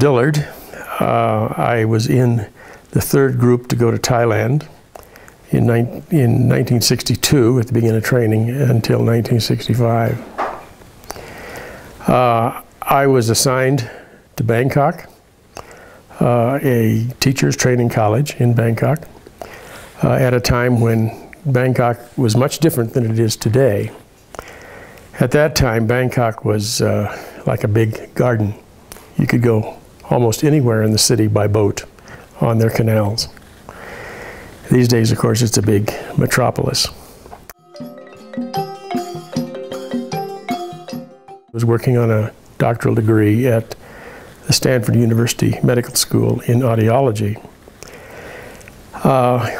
Dillard. I was in the third group to go to Thailand in 1962 at the beginning of training until 1965. I was assigned to Bangkok, a teacher's training college in Bangkok, at a time when Bangkok was much different than it is today. At that time, Bangkok was like a big garden. You could go almost anywhere in the city by boat on their canals. These days, of course, it's a big metropolis. I was working on a doctoral degree at the Stanford University Medical School in audiology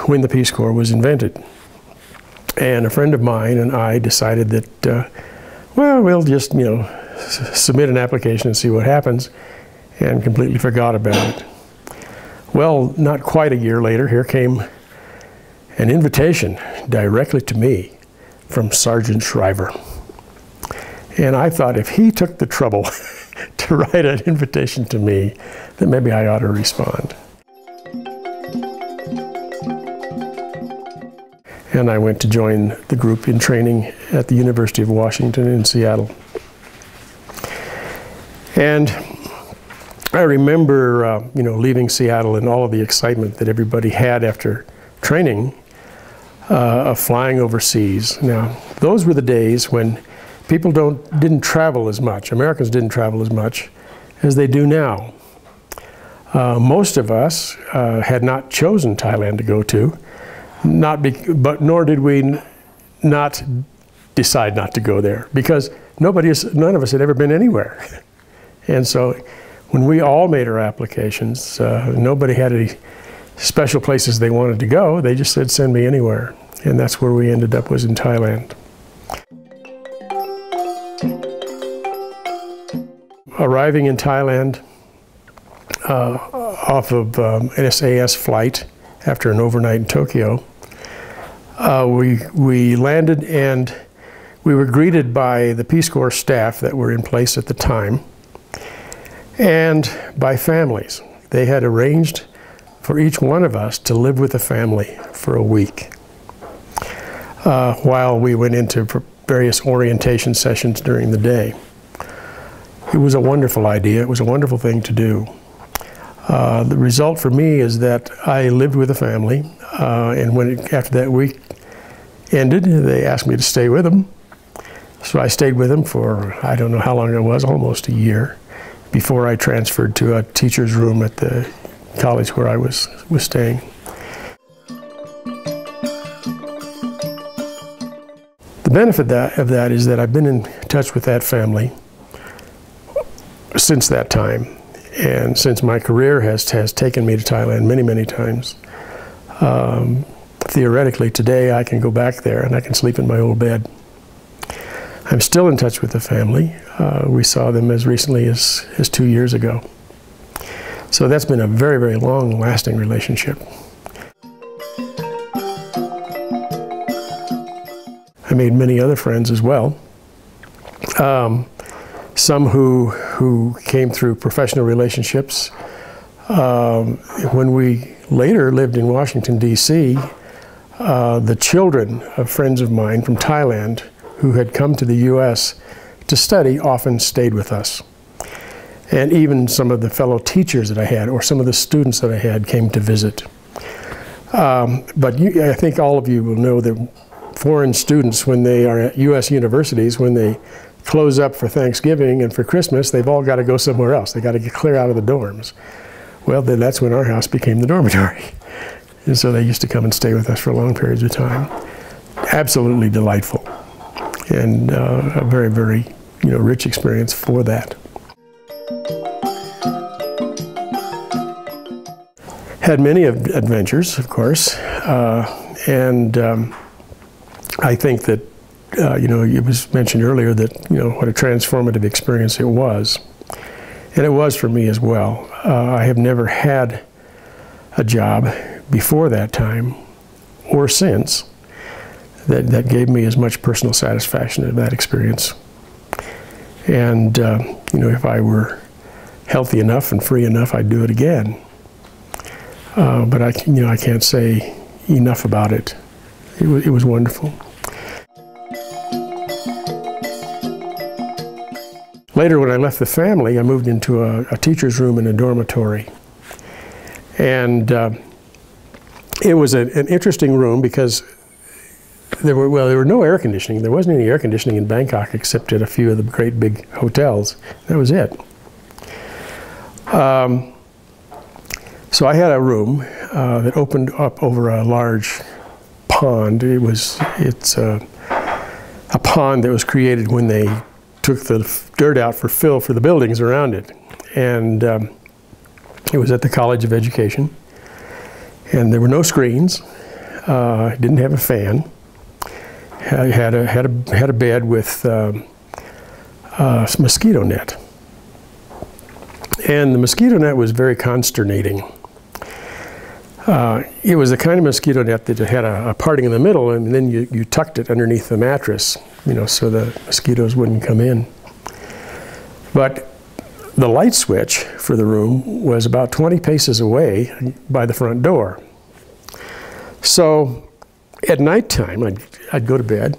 when the Peace Corps was invented. And a friend of mine and I decided that, well, we'll just, submit an application and see what happens, and completely forgot about it. Well, not quite a year later, here came an invitation directly to me from Sergeant Shriver. And I thought if he took the trouble to write an invitation to me, then maybe I ought to respond. And I went to join the group in training at the University of Washington in Seattle. And I remember, leaving Seattle and all of the excitement that everybody had after training of flying overseas. Now, those were the days when people didn't travel as much. Americans didn't travel as much as they do now. Most of us had not chosen Thailand to go to, but nor did we not decide not to go there, because none of us had ever been anywhere. And so when we all made our applications, nobody had any special places they wanted to go. They just said, send me anywhere. And that's where we ended up, was in Thailand. Arriving in Thailand off of an SAS flight after an overnight in Tokyo, we landed and we were greeted by the Peace Corps staff that were in place at the time, and by families. They had arranged for each one of us to live with a family for a week while we went into various orientation sessions during the day. It was a wonderful idea. It was a wonderful thing to do. The result for me is that I lived with a family, and after that week ended, they asked me to stay with them. So I stayed with them for, I don't know how long it was, almost a year, before I transferred to a teacher's room at the college where I was staying. The benefit of that is that I've been in touch with that family since that time, and since my career has taken me to Thailand many, many times. Theoretically, today I can go back there and I can sleep in my old bed. I'm still in touch with the family. We saw them as recently as 2 years ago. So that's been a very, very long-lasting relationship. I made many other friends as well. Some who came through professional relationships. When we later lived in Washington, D.C., the children of friends of mine from Thailand who had come to the U.S. to study often stayed with us. And even some of the fellow teachers that I had, or some of the students that I had, came to visit. But I think all of you will know that foreign students, when they are at U.S. universities, when they close up for Thanksgiving and for Christmas, they've all got to go somewhere else. They've got to get clear out of the dorms. Well, then that's when our house became the dormitory. And so they used to come and stay with us for long periods of time. Absolutely delightful, and a very, very rich experience for that. Had many adventures, of course, and I think that it was mentioned earlier that what a transformative experience it was, and it was for me as well. I have never had a job before that time or since that gave me as much personal satisfaction as that experience. And if I were healthy enough and free enough, I'd do it again. But I can't say enough about it. It was wonderful. Later, when I left the family, I moved into a teacher's room in a dormitory. And it was an interesting room because there were no air conditioning. There wasn't any air conditioning in Bangkok except at a few of the great big hotels. That was it. So I had a room that opened up over a large pond. It's a pond that was created when they took the dirt out for fill for the buildings around it. And it was at the College of Education. And there were no screens. Didn't have a fan. Had a bed with a mosquito net. And the mosquito net was very consternating. It was the kind of mosquito net that had a parting in the middle, and then you tucked it underneath the mattress, so the mosquitoes wouldn't come in. But the light switch for the room was about 20 paces away by the front door. So at nighttime, I'd go to bed,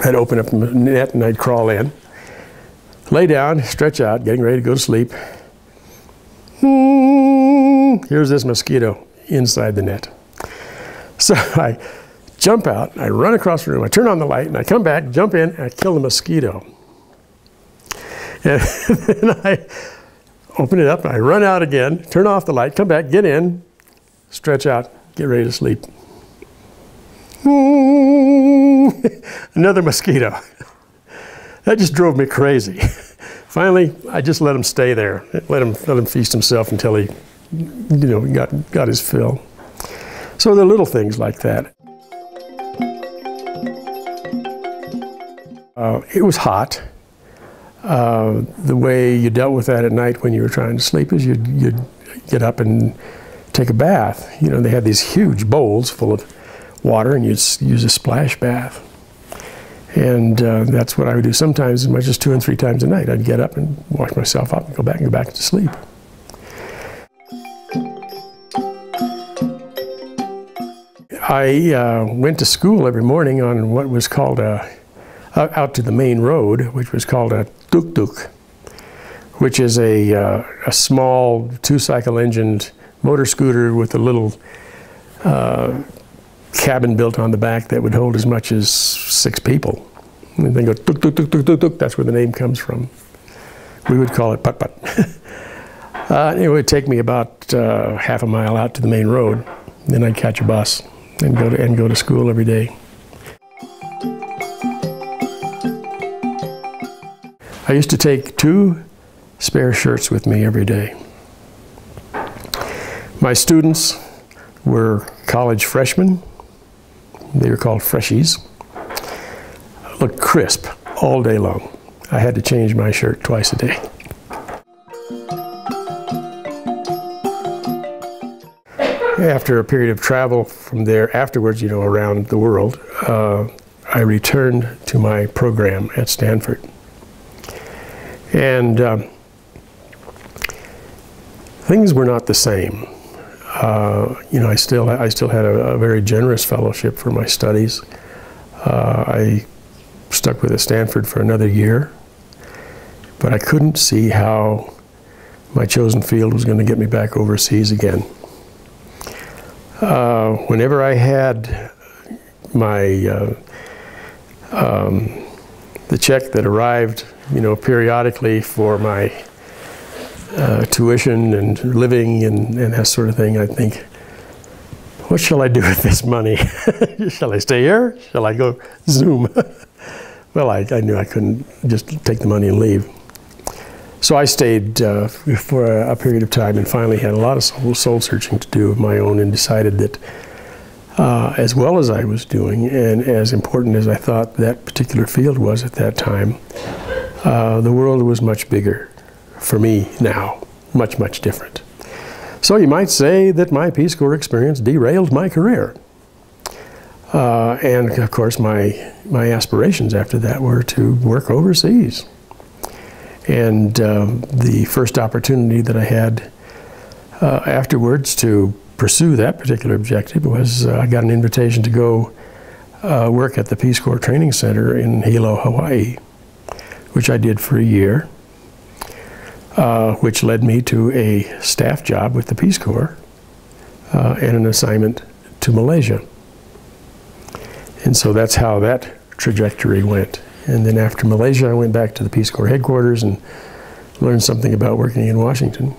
I'd open up the net and I'd crawl in, lay down, stretch out, getting ready to go to sleep. Here's this mosquito inside the net. So I jump out, I run across the room, I turn on the light, and I come back, jump in, and I kill the mosquito. And then I open it up, and I run out again, turn off the light, come back, get in, stretch out, get ready to sleep. Another mosquito. That just drove me crazy. Finally, I just let him stay there. Let him feast himself until he, got his fill. So there are little things like that. It was hot. The way you dealt with that at night when you were trying to sleep is you'd get up and take a bath. They had these huge bowls full of water, and you'd use a splash bath. And that's what I would do sometimes, as much as 2 and 3 times a night. I'd get up and wash myself up and go back to sleep. I went to school every morning on what was called out to the main road, which was called a tuk-tuk, which is a small 2-cycle engined motor scooter with a little cabin built on the back that would hold as much as 6 people. And they go tuk tuk tuk tuk tuk tuk. That's where the name comes from. We would call it putt putt. It would take me about half a mile out to the main road. Then I'd catch a bus and go to school every day. I used to take 2 spare shirts with me every day. My students were college freshmen. They were called freshies. Looked crisp all day long. I had to change my shirt twice a day. After a period of travel from there afterwards, around the world, I returned to my program at Stanford. And things were not the same. I still had a very generous fellowship for my studies. I stuck with at Stanford for another year, but I couldn't see how my chosen field was going to get me back overseas again. Whenever I had my the check that arrived, periodically for my tuition and living and that sort of thing, I'd think, what shall I do with this money? Shall I stay here? Shall I go Zoom? Well, I knew I couldn't just take the money and leave. So I stayed for a period of time and finally had a lot of soul searching to do of my own, and decided that as well as I was doing and as important as I thought that particular field was at that time, the world was much bigger for me now, much, much different. So you might say that my Peace Corps experience derailed my career. And of course my aspirations after that were to work overseas. And the first opportunity that I had afterwards to pursue that particular objective was I got an invitation to go work at the Peace Corps Training Center in Hilo, Hawaii, which I did for a year, which led me to a staff job with the Peace Corps and an assignment to Malaysia. And so that's how that trajectory went. And then after Malaysia, I went back to the Peace Corps headquarters and learned something about working in Washington.